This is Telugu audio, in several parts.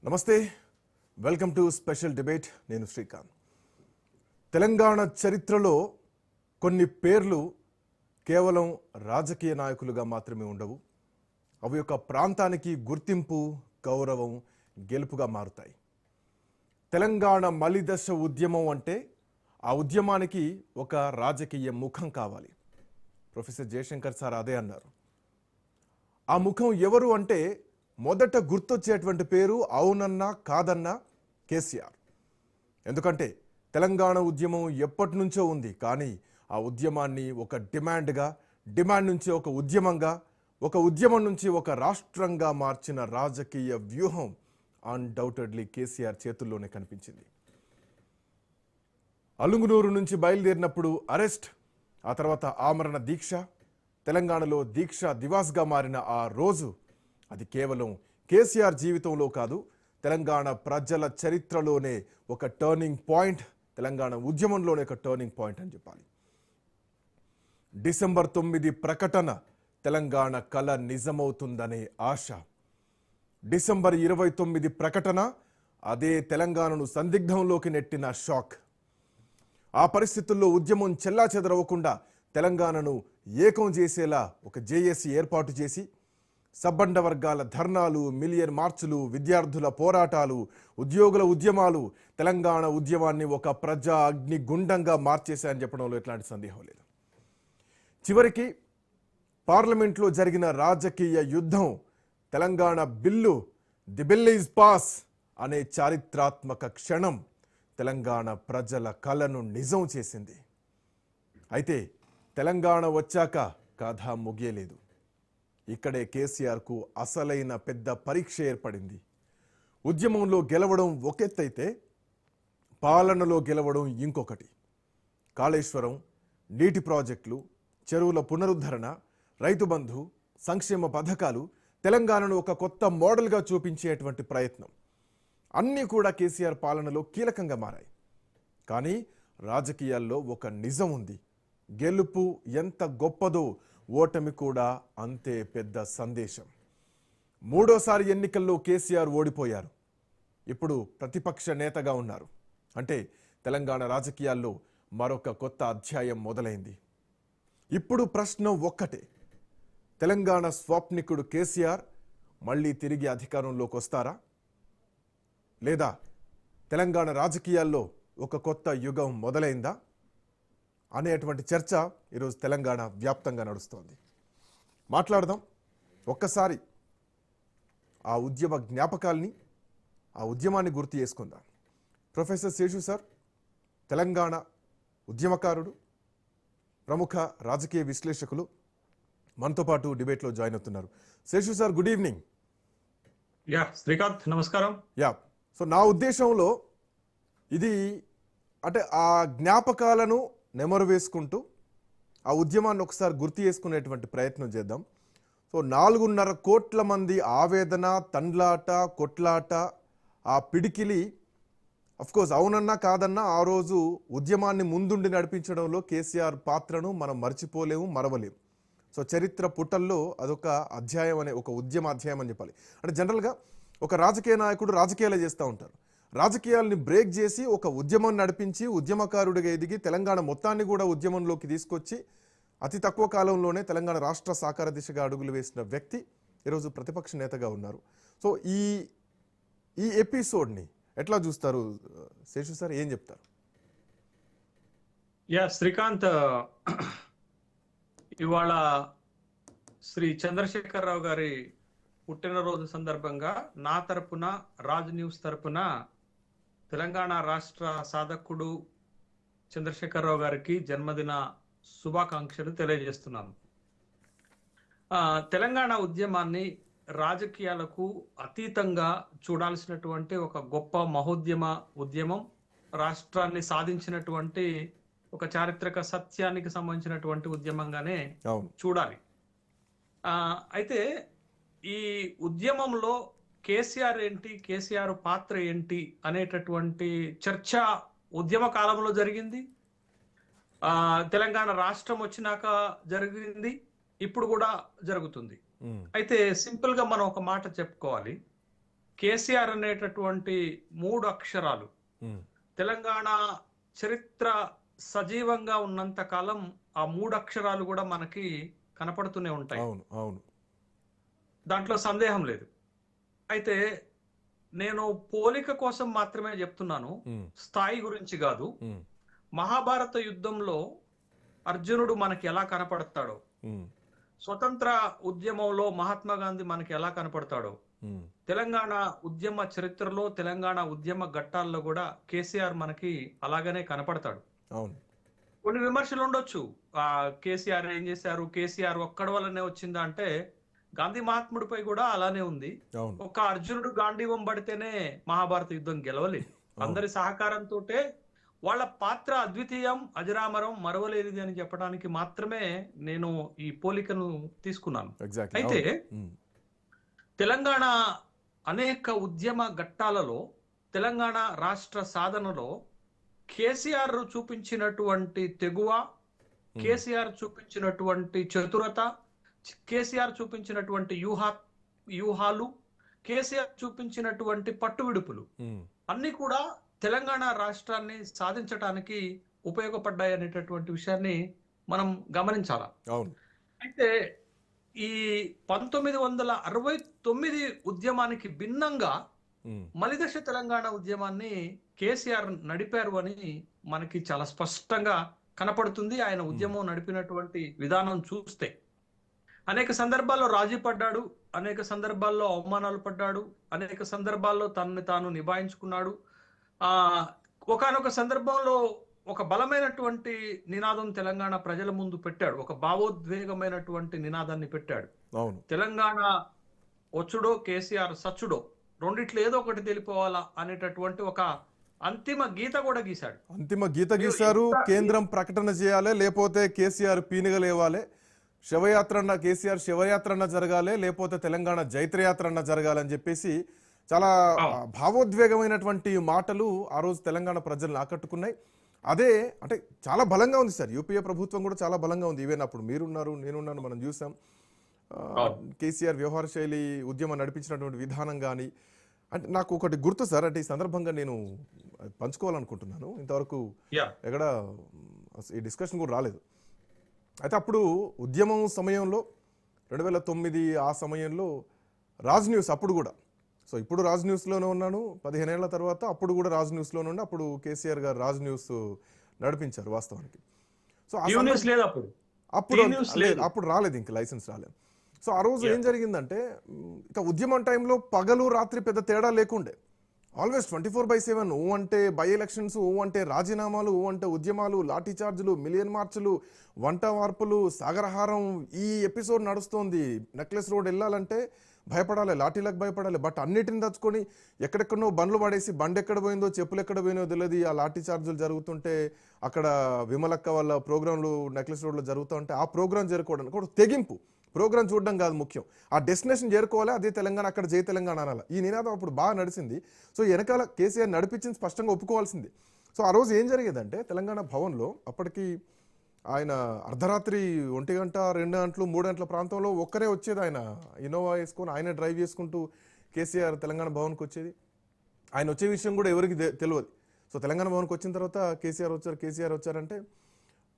నమస్తే, వెల్కమ్ టు స్పెషల్ డిబేట్. నేను శ్రీకాంత్. తెలంగాణ చరిత్రలో కొన్ని పేర్లు కేవలం రాజకీయ నాయకులుగా మాత్రమే ఉండవు. అవి ఒక ప్రాంతానికి గుర్తింపు, గౌరవం, గెలుపుగా మారుతాయి. తెలంగాణ మలిదశ ఉద్యమం అంటే ఆ ఉద్యమానికి ఒక రాజకీయ ముఖం కావాలి. ప్రొఫెసర్ జయశంకర్ సార్ అదే అన్నారు. ఆ ముఖం ఎవరు అంటే మొదట గుర్తొచ్చేటువంటి పేరు అవునన్నా కాదన్నా కేసీఆర్. ఎందుకంటే తెలంగాణ ఉద్యమం ఎప్పటి నుంచో ఉంది, కానీ ఆ ఉద్యమాన్ని ఒక డిమాండ్ నుంచి ఒక ఉద్యమంగా, ఒక ఉద్యమం నుంచి ఒక రాష్ట్రంగా మార్చిన రాజకీయ వ్యూహం అన్డౌటెడ్లీ కేసీఆర్ చేతుల్లోనే కనిపించింది. అలుగునూరు నుంచి బయలుదేరినప్పుడు అరెస్ట్, ఆ తర్వాత ఆమరణ దీక్ష, తెలంగాణలో దీక్ష దివాస్గా మారిన ఆ రోజు, అది కేవలం కేసీఆర్ జీవితంలో కాదు, తెలంగాణ ప్రజల చరిత్రలోనే ఒక టర్నింగ్ పాయింట్, తెలంగాణ ఉద్యమంలోనే ఒక టర్నింగ్ పాయింట్ అని చెప్పాలి. డిసెంబర్ 9 ప్రకటన తెలంగాణ కల నిజమవుతుందనే ఆశ. డిసెంబర్ 29 ప్రకటన అదే తెలంగాణను సందిగ్ధంలోకి నెట్టిన షాక్. ఆ పరిస్థితుల్లో ఉద్యమం చెల్లాచెదరవకుండా తెలంగాణను ఏకం చేసేలా ఒక జేఏసీ ఏర్పాటు చేసి సబ్బండ వర్గాల ధర్నాలు, మిలియన్ మార్చులు, విద్యార్థుల పోరాటాలు, ఉద్యోగుల ఉద్యమాలు తెలంగాణ ఉద్యమాన్ని ఒక ప్రజా అగ్నిగుండంగా మార్చేశాయని చెప్పడంలో ఎట్లాంటి సందేహం లేదు. చివరికి పార్లమెంట్లో జరిగిన రాజకీయ యుద్ధం Telangana bill, the bill is pass అనే చారిత్రాత్మక క్షణం తెలంగాణ ప్రజల కలను నిజం చేసింది. అయితే తెలంగాణ వచ్చాక కథ ముగియలేదు. ఇక్కడే కేసీఆర్కు అసలైన పెద్ద పరీక్ష ఏర్పడింది. ఉద్యమంలో గెలవడం ఒకెత్తైతే పాలనలో గెలవడం ఇంకొకటి. కాళేశ్వరం, నీటి ప్రాజెక్టులు, చెరువుల పునరుద్ధరణ, రైతు బంధు, సంక్షేమ పథకాలు తెలంగాణను ఒక కొత్త మోడల్గా చూపించేటువంటి ప్రయత్నం అన్నీ కూడా కేసీఆర్ పాలనలో కీలకంగా మారాయి. కానీ రాజకీయాల్లో ఒక నిజం ఉంది. గెలుపు ఎంత గొప్పదో ఓటమి కూడా అంతే పెద్ద సందేశం. మూడోసారి ఎన్నికల్లో కేసీఆర్ ఓడిపోయారు. ఇప్పుడు ప్రతిపక్ష నేతగా ఉన్నారు. అంటే తెలంగాణ రాజకీయాల్లో మరొక కొత్త అధ్యాయం మొదలైంది. ఇప్పుడు ప్రశ్న ఒక్కటే, తెలంగాణ స్వాప్నికుడు కేసీఆర్ మళ్ళీ తిరిగి అధికారంలోకి వస్తారా, లేదా తెలంగాణ రాజకీయాల్లో ఒక కొత్త యుగం మొదలైందా అనేటువంటి చర్చ ఈరోజు తెలంగాణ వ్యాప్తంగా నడుస్తోంది. మాట్లాడదాం. ఒక్కసారి ఆ ఉద్యమ జ్ఞాపకాల్ని, ఆ ఉద్యమాన్ని గుర్తు చేసుకుందాం. ప్రొఫెసర్ శేషు సార్ తెలంగాణ ఉద్యమకారుడు, ప్రముఖ రాజకీయ విశ్లేషకులు, మనతో పాటు డిబేట్లో జాయిన్ అవుతున్నారు. Seshu sir, good evening. Srikanth, నమస్కారం. సో నా ఉద్దేశంలో ఇది అంటే ఆ జ్ఞాపకాలను నెమరు వేసుకుంటూ ఆ ఉద్యమాన్ని ఒకసారి గుర్తు చేసుకునేటువంటి ప్రయత్నం చేద్దాం. సో 4.5 కోట్ల మంది ఆవేదన, తండ్లాట, కొట్లాట, ఆ పిడికిలి, అఫ్కోర్స్ అవునన్నా కాదన్నా ఆ రోజు ఉద్యమాన్ని ముందుండి నడిపించడంలో కేసీఆర్ పాత్రను మనం మర్చిపోలేము, మరవలేము. సో చరిత్ర పుటల్లో అదొక అధ్యాయం, అనే ఒక ఉద్యమ అధ్యాయం అని చెప్పాలి. అంటే జనరల్గా ఒక రాజకీయ నాయకుడు రాజకీయాలు చేస్తూ ఉంటారు. రాజకీయాల్ని బ్రేక్ చేసి ఒక ఉద్యమం నడిపించి ఉద్యమకారుడిగా ఎదిగి తెలంగాణ మొత్తాన్ని కూడా ఉద్యమంలోకి తీసుకొచ్చి అతి తక్కువ కాలంలోనే తెలంగాణ రాష్ట్ర సాకార దిశగా అడుగులు వేసిన వ్యక్తి ఈరోజు ప్రతిపక్ష నేతగా ఉన్నారు. సో ఈ ఎపిసోడ్ని ఎట్లా చూస్తారు శేషు సార్, ఏం చెప్తారు? శ్రీకాంత్, ఇవాళ శ్రీ చంద్రశేఖరరావు గారి పుట్టినరోజు సందర్భంగా నా తరపున, రాజ్ న్యూస్ తరపున తెలంగాణ రాష్ట్ర సాధకుడు చంద్రశేఖరరావు గారికి జన్మదిన శుభాకాంక్షలు తెలియజేస్తున్నాను. తెలంగాణ ఉద్యమాన్ని రాజకీయాలకు అతీతంగా చూడాల్సినటువంటి ఒక గొప్ప మహోద్యమ ఉద్యమం, రాష్ట్రాన్ని సాధించినటువంటి ఒక చారిత్రక సత్యానికి సంబంధించినటువంటి ఉద్యమంగానే చూడాలి. అయితే ఈ ఉద్యమంలో కేసీఆర్ ఏంటి, కేసీఆర్ పాత్ర ఏంటి అనేటటువంటి చర్చ ఉద్యమ కాలంలో జరిగింది, తెలంగాణ రాష్ట్రం వచ్చినాక జరిగింది, ఇప్పుడు కూడా జరుగుతుంది. అయితే సింపుల్ గా మనం ఒక మాట చెప్పుకోవాలి. కేసీఆర్ అనేటటువంటి 3 అక్షరాలు ఉమ్, తెలంగాణ చరిత్ర సజీవంగా ఉన్నంత కాలం ఆ 3 అక్షరాలు కూడా మనకి కనపడుతూనే ఉంటాయి. అవును అవును. దాంట్లో సందేహం లేదు. అయితే నేను పోలిక కోసం మాత్రమే చెప్తున్నాను, ఉమ్, స్థాయి గురించి కాదు. ఉమ్, మహాభారత యుద్ధంలో అర్జునుడు మనకి ఎలా కనపడతాడో, ఉమ్, స్వతంత్ర ఉద్యమంలో మహాత్మా గాంధీ మనకి ఎలా కనపడతాడో, ఉమ్, తెలంగాణ ఉద్యమ చరిత్రలో తెలంగాణ ఉద్యమ ఘట్టాల్లో కూడా కేసీఆర్ మనకి అలాగనే కనపడతాడు. అవును. కొన్ని విమర్శలు ఉండొచ్చు, ఆ కేసీఆర్ ఏం చేశారు, కేసీఆర్ ఒక్కడి వల్లనే వచ్చిందా అంటే, గాంధీ మహాత్ముడిపై కూడా అలానే ఉంది. అవును ఒక అర్జునుడు గాంధీవం పడితేనే మహాభారత యుద్ధం గెలవలేదు. అందరి సహకారంతో వాళ్ళ పాత్ర అద్వితీయం, అజరామరం, మరవలేనిది అని చెప్పడానికి మాత్రమే నేను ఈ పోలికను తీసుకున్నాను. ఎగ్జాక్ట్లీ. అయితే ఉమ్, తెలంగాణ అనేక ఉద్యమ ఘట్టాలలో, తెలంగాణ రాష్ట్ర సాధనలో కేసీఆర్ చూపించినటువంటి తెగువ, కేసీఆర్ చూపించినటువంటి చతురత, కేసీఆర్ చూపించినటువంటి వ్యూహాలు, కేసీఆర్ చూపించినటువంటి పట్టువిడుపులు ఉమ్, అన్ని కూడా తెలంగాణ రాష్ట్రాన్ని సాధించడానికి ఉపయోగపడ్డాయి అనేటటువంటి విషయాన్ని మనం గమనించాల. అవును. అయితే ఈ 1969 ఉద్యమానికి భిన్నంగా ఉమ్, మలిదశ తెలంగాణ ఉద్యమాన్ని కేసీఆర్ నడిపారు అని మనకి చాలా స్పష్టంగా కనపడుతుంది. ఆయన ఉద్యమం నడిపినటువంటి విధానం చూస్తే అనేక సందర్భాల్లో రాజీ పడ్డాడు, అనేక సందర్భాల్లో అవమానాలు పడ్డాడు, అనేక సందర్భాల్లో తనని తాను నిభాయించుకున్నాడు. ఒకానొక సందర్భంలో ఒక బలమైనటువంటి నినాదం తెలంగాణ ప్రజల ముందు పెట్టాడు, ఒక భావోద్వేగమైనటువంటి నినాదాన్ని పెట్టాడు. అవును. తెలంగాణ వచ్చుడో కేసీఆర్ సచ్చుడో, రెండిట్లో ఏదో ఒకటి తెలిపోవాలా అనేటటువంటి ఒక అంతిమ గీత కూడా గీశాడు. అంతిమ గీత గీశారు. కేంద్రం ప్రకటన చేయాలి, లేకపోతే కేసీఆర్ పీనుగలేవాలి. శవయాత్ర అన్న కేసీఆర్ శవయాత్ర అన్న జరగాలి, లేకపోతే తెలంగాణ జైత్రయాత్ర అన్న జరగాలని చెప్పేసి చాలా భావోద్వేగమైనటువంటి మాటలు ఆ రోజు తెలంగాణ ప్రజలను ఆకట్టుకున్నాయి. అదే అంటే చాలా బలంగా ఉంది సార్. యూపీఏ ప్రభుత్వం కూడా చాలా బలంగా ఉంది. ఈవెన్ అప్పుడు మీరున్నారు, నేనున్నాను, మనం చూసాం. కేసీఆర్ వ్యవహార శైలి, ఉద్యమం నడిపించినటువంటి విధానం కానీ, అంటే నాకు ఒకటి గుర్తు సార్, అంటే ఈ సందర్భంగా నేను పంచుకోవాలనుకుంటున్నాను. ఇంతవరకు ఎక్కడ ఈ డిస్కషన్ కూడా రాలేదు. అయితే అప్పుడు ఉద్యమం సమయంలో 2009 ఆ సమయంలో రాజ్ న్యూస్ అప్పుడు కూడా, సో ఇప్పుడు రాజ్ న్యూస్లోనే ఉన్నాను 15 ఏళ్ల తర్వాత, అప్పుడు కూడా రాజ్ న్యూస్లోనే ఉండి అప్పుడు కేసీఆర్ గారు రాజ్ న్యూస్ నడిపించారు వాస్తవానికి. సో అప్పుడు రాలేదు, ఇంకా లైసెన్స్ రాలేదు. సో ఆ రోజు ఏం జరిగిందంటే, ఇక ఉద్యమం టైంలో పగలు రాత్రి పెద్ద తేడా లేకుండే, ఆల్వేస్ 24/7. ఓ అంటే బై ఎలక్షన్స్, ఓ అంటే రాజీనామాలు, ఓ అంటే ఉద్యమాలు, లాఠీ చార్జులు, మిలియన్ మార్చులు, వంట వార్పులు, సాగరహారం. ఈ ఎపిసోడ్ నడుస్తోంది. నెక్లెస్ రోడ్ వెళ్ళాలంటే భయపడాలి, లాఠీలకు భయపడాలి. బట్ అన్నిటిని తెచ్చుకొని ఎక్కడెక్కడో బండ్లు పడేసి, బండి ఎక్కడ పోయిందో చెప్పులు ఎక్కడ పోయిందో తెలియదు. ఆ లాఠీ చార్జులు జరుగుతుంటే అక్కడ విమలక్క వాళ్ళ ప్రోగ్రాంలు నెక్లెస్ రోడ్లో జరుగుతూ ఉంటే ఆ ప్రోగ్రాం చేరుకోవడానికి కూడా తెగింపు. ప్రోగ్రాం చూడడం కాదు ముఖ్యం, ఆ డెస్టినేషన్ చేరుకోవాలి, అదే తెలంగాణ, అక్కడ జై తెలంగాణ అనాలి. ఈ నినాదం అప్పుడు బాగా నడిచింది. సో వెనకాల కేసీఆర్ నడిపించింది స్పష్టంగా ఒప్పుకోవాల్సింది. సో ఆ రోజు ఏం జరిగేదంటే, తెలంగాణ భవన్లో అప్పటికి ఆయన అర్ధరాత్రి 1 గంట, 2 గంటలు, 3 గంటల ప్రాంతంలో ఒక్కరే వచ్చేది. ఆయన ఇన్నోవా వేసుకొని ఆయన డ్రైవ్ చేసుకుంటూ కేసీఆర్ తెలంగాణ భవన్కి వచ్చేది. ఆయన వచ్చే విషయం కూడా ఎవరికి తెలియదు. సో తెలంగాణ భవన్కి వచ్చిన తర్వాత కేసీఆర్ వచ్చారంటే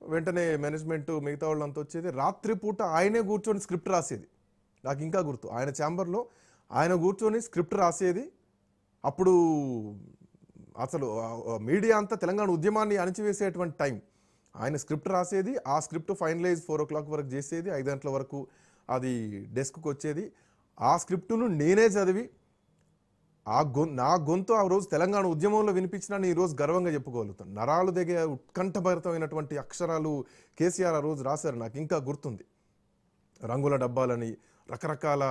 వెంటనే మేనేజ్మెంట్ మిగతా వాళ్ళంతా వచ్చేది. రాత్రిపూట ఆయనే కూర్చొని స్క్రిప్ట్ రాసేది. నాకు ఇంకా గుర్తు, ఆయన ఛాంబర్లో ఆయన కూర్చొని స్క్రిప్ట్ రాసేది. అప్పుడు అసలు మీడియా అంతా తెలంగాణ ఉద్యమాన్ని అణిచివేసేటువంటి టైం. ఆయన స్క్రిప్ట్ రాసేది, ఆ స్క్రిప్ట్ ఫైనలైజ్ 4 o'clock వరకు చేసేది, 5 గంటల వరకు అది డెస్క్కి వచ్చేది. ఆ స్క్రిప్టును నేనే చదివి నా గొంతు ఆ రోజు తెలంగాణ ఉద్యమంలో వినిపించినాను ఈరోజు గర్వంగా చెప్పుకోగలుగుతాను. నరాలు దిగే ఉత్కంఠభరితమైనటువంటి అక్షరాలు కేసీఆర్ ఆ రోజు రాశారు. నాకు ఇంకా గుర్తుంది. రంగుల డబ్బాలని రకరకాల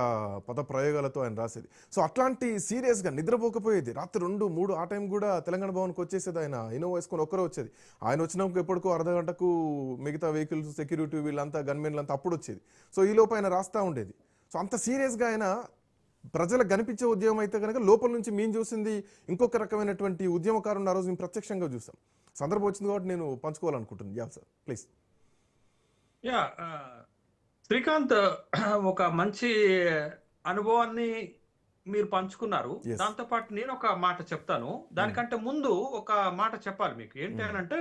పద ప్రయోగాలతో ఆయన రాసేది. సో అట్లాంటి సీరియస్గా నిద్రపోకపోయేది. రాత్రి 2, 3 ఆ టైం కూడా తెలంగాణ భవన్కి వచ్చేసేది. ఆయన ఇన్నోవా వేసుకొని ఒక్కరే వచ్చేది. ఆయన వచ్చినాక ఎప్పటికో అర్ధ గంటకు మిగతా వెహికల్స్, సెక్యూరిటీ వీళ్ళంతా, గన్మెన్లంతా అప్పుడు వచ్చేది. సో ఈ లోపు ఆయన రాస్తూ ఉండేది. సో అంత సీరియస్గా ఆయన ప్రజలకు కనిపించే ఉద్యమం అయితే కనుక లోపల నుంచి మేము చూసింది ఇంకొక రకమైనటువంటి ఉద్యమకారుని ఆ రోజు మేము ప్రత్యక్షంగా చూసాం. సందర్భం వచ్చింది కాబట్టి నేను పంచుకోవాలనుకుంటున్నాను. Yeah sir, please. Yeah Srikanth ఒక మంచి అనుభవాన్ని మీరు పంచుకున్నారు. Yes. దాంతో పాటు నేను ఒక మాట చెప్తాను. దానికంటే ముందు ఒక మాట చెప్పాలి మీకు. ఏంటి అనంటే,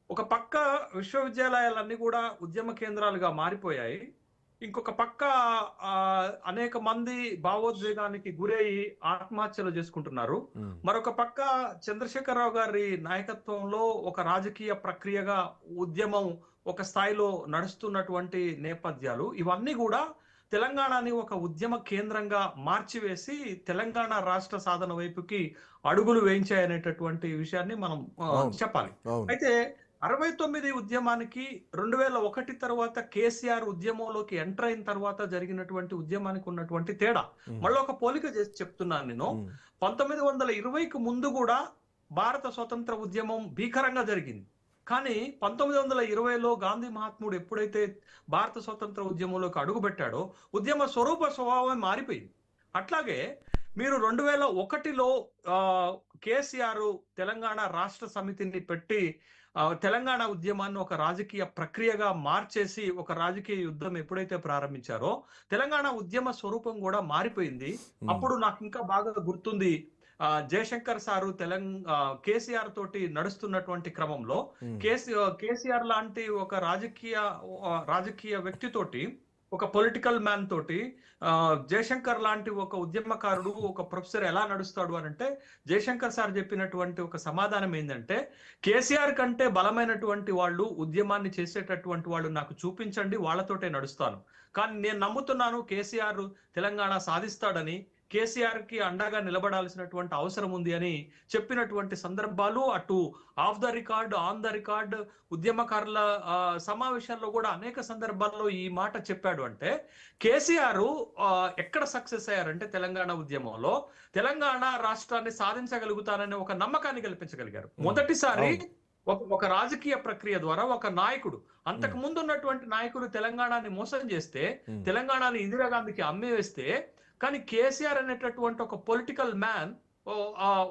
ఒక పక్క విశ్వవిద్యాలయాలన్నీ కూడా ఉద్యమ కేంద్రాలుగా మారిపోయాయి. ఇంకొక పక్క అనేక మంది భావోద్వేగానికి గురయ్యి ఆత్మహత్యలు చేసుకుంటున్నారు. మరొక పక్క చంద్రశేఖరరావు గారి నాయకత్వంలో ఒక రాజకీయ ప్రక్రియగా ఉద్యమం ఒక స్థాయిలో నడుస్తున్నటువంటి నేపథ్యాలు ఇవన్నీ కూడా తెలంగాణని ఒక ఉద్యమ కేంద్రంగా మార్చివేసి తెలంగాణ రాష్ట్ర సాధన వైపుకి అడుగులు వేయించాయనేటటువంటి విషయాన్ని మనం చెప్పాలి. అయితే 69 ఉద్యమానికి 2001 తర్వాత కేసీఆర్ ఉద్యమంలోకి ఎంటర్ అయిన తర్వాత జరిగినటువంటి ఉద్యమానికి ఉన్నటువంటి తేడా మళ్ళీ ఒక పోలిక చేసి చెప్తున్నాను నేను. 1920కి ముందు కూడా భారత స్వతంత్ర ఉద్యమం భీకరంగా జరిగింది. కానీ 1920లో గాంధీ మహాత్ముడు ఎప్పుడైతే భారత స్వతంత్ర ఉద్యమంలోకి అడుగుపెట్టాడో ఉద్యమ స్వభావం మారిపోయింది. అట్లాగే మీరు 2001లో కేసీఆర్ తెలంగాణ రాష్ట్ర సమితిని పెట్టి తెలంగాణ ఉద్యమాన్ని ఒక రాజకీయ ప్రక్రియగా మార్చేసి ఒక రాజకీయ యుద్ధం ఎప్పుడైతే ప్రారంభించారో తెలంగాణ ఉద్యమ స్వరూపం కూడా మారిపోయింది. అప్పుడు నాకు ఇంకా బాగా గుర్తుంది, జయశంకర్ సారు కేసీఆర్ తోటి నడుస్తున్నటువంటి క్రమంలో కేసీఆర్ లాంటి ఒక రాజకీయ వ్యక్తితోటి, ఒక పొలిటికల్ మ్యాన్ తోటి జయశంకర్ లాంటి ఒక ఉద్యమకారుడు, ఒక ప్రొఫెసర్ ఎలా నడుస్తాడు అని అంటే, జయశంకర్ సార్ చెప్పినటువంటి ఒక సమాధానం ఏంటంటే, కేసీఆర్ కంటే బలమైనటువంటి వాళ్ళు ఉద్యమాన్ని చేసేటటువంటి వాళ్ళు నాకు చూపించండి, వాళ్ళతోటే నడుస్తాను. కానీ నేను నమ్ముతున్నాను కేసీఆర్ తెలంగాణ సాధిస్తాడని, కేసీఆర్ కి అండగా నిలబడాల్సినటువంటి అవసరం ఉంది అని చెప్పినటువంటి సందర్భాలు అటు of the record, on the record ఉద్యమకారుల సమావేశాల్లో కూడా అనేక సందర్భాల్లో ఈ మాట చెప్పాడు. అంటే కేసీఆర్ ఎక్కడ సక్సెస్ అయ్యారంటే తెలంగాణ ఉద్యమంలో తెలంగాణ రాష్ట్రాన్ని సాధించగలుగుతాననే ఒక నమ్మకాన్ని కల్పించగలిగారు. మొదటిసారి ఒక రాజకీయ ప్రక్రియ ద్వారా ఒక నాయకుడు, అంతకు ముందు ఉన్నటువంటి నాయకులు తెలంగాణని మోసం చేస్తే, తెలంగాణని ఇందిరాగాంధీకి అమ్మేస్తే, కానీ కేసీఆర్ అనేటటువంటి ఒక పొలిటికల్ మ్యాన్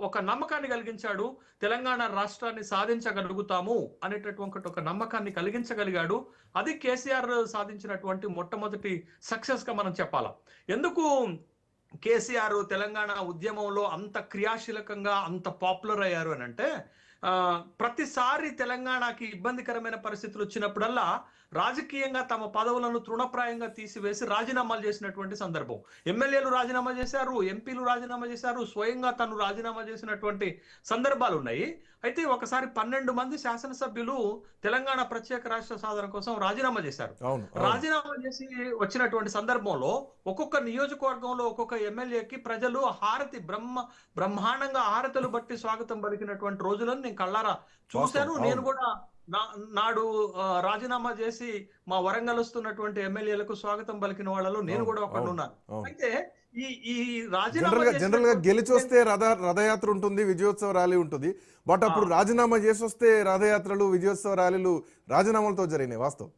ఒక నమ్మకాన్ని కలిగించాడు. తెలంగాణ రాష్ట్రాన్ని సాధించగలుగుతాము అనేటటువంటి ఒక నమ్మకాన్ని కలిగించగలిగాడు. అది కేసీఆర్ సాధించినటువంటి మొట్టమొదటి సక్సెస్ గా మనం చెప్పాలా. ఎందుకు కేసీఆర్ తెలంగాణ ఉద్యమంలో అంత క్రియాశీలకంగా అంత పాపులర్ అయ్యారు అని అంటే, ప్రతిసారి తెలంగాణకి ఇబ్బందికరమైన పరిస్థితులు వచ్చినప్పుడల్లా రాజకీయంగా తమ పదవులను తృణప్రాయంగా తీసివేసి రాజీనామాలు చేసినటువంటి సందర్భం. ఎమ్మెల్యేలు రాజీనామా చేశారు, ఎంపీలు రాజీనామా చేశారు, స్వయంగా తను రాజీనామా చేసినటువంటి సందర్భాలు ఉన్నాయి. అయితే ఒకసారి 12 మంది శాసనసభ్యులు తెలంగాణ ప్రత్యేక రాష్ట్ర సాధన కోసం రాజీనామా చేశారు. రాజీనామా చేసి వచ్చినటువంటి సందర్భంలో ఒక్కొక్క నియోజకవర్గంలో ఒక్కొక్క ఎమ్మెల్యేకి ప్రజలు బ్రహ్మాండంగా హారతలు బట్టి స్వాగతం పలికినటువంటి రోజులను నేను కళ్ళారా చూశాను. నేను కూడా నాడు రాజీనామా చేసి మా వరంగల్ వస్తున్నటువంటి ఎమ్మెల్యేలకు స్వాగతం పలికిన వాళ్ళలో నేను కూడా ఒకడు ఉన్నాను. అయితే ఈ జనరల్ గా గెలిచి వస్తే రథయాత్ర ఉంటుంది, విజయోత్సవ ర్యాలీ ఉంటుంది. బట్ అప్పుడు రాజీనామా చేసి వస్తే రథయాత్రలు, విజయోత్సవ ర్యాలీలు రాజీనామాలతో జరిగినాయి వాస్తవం.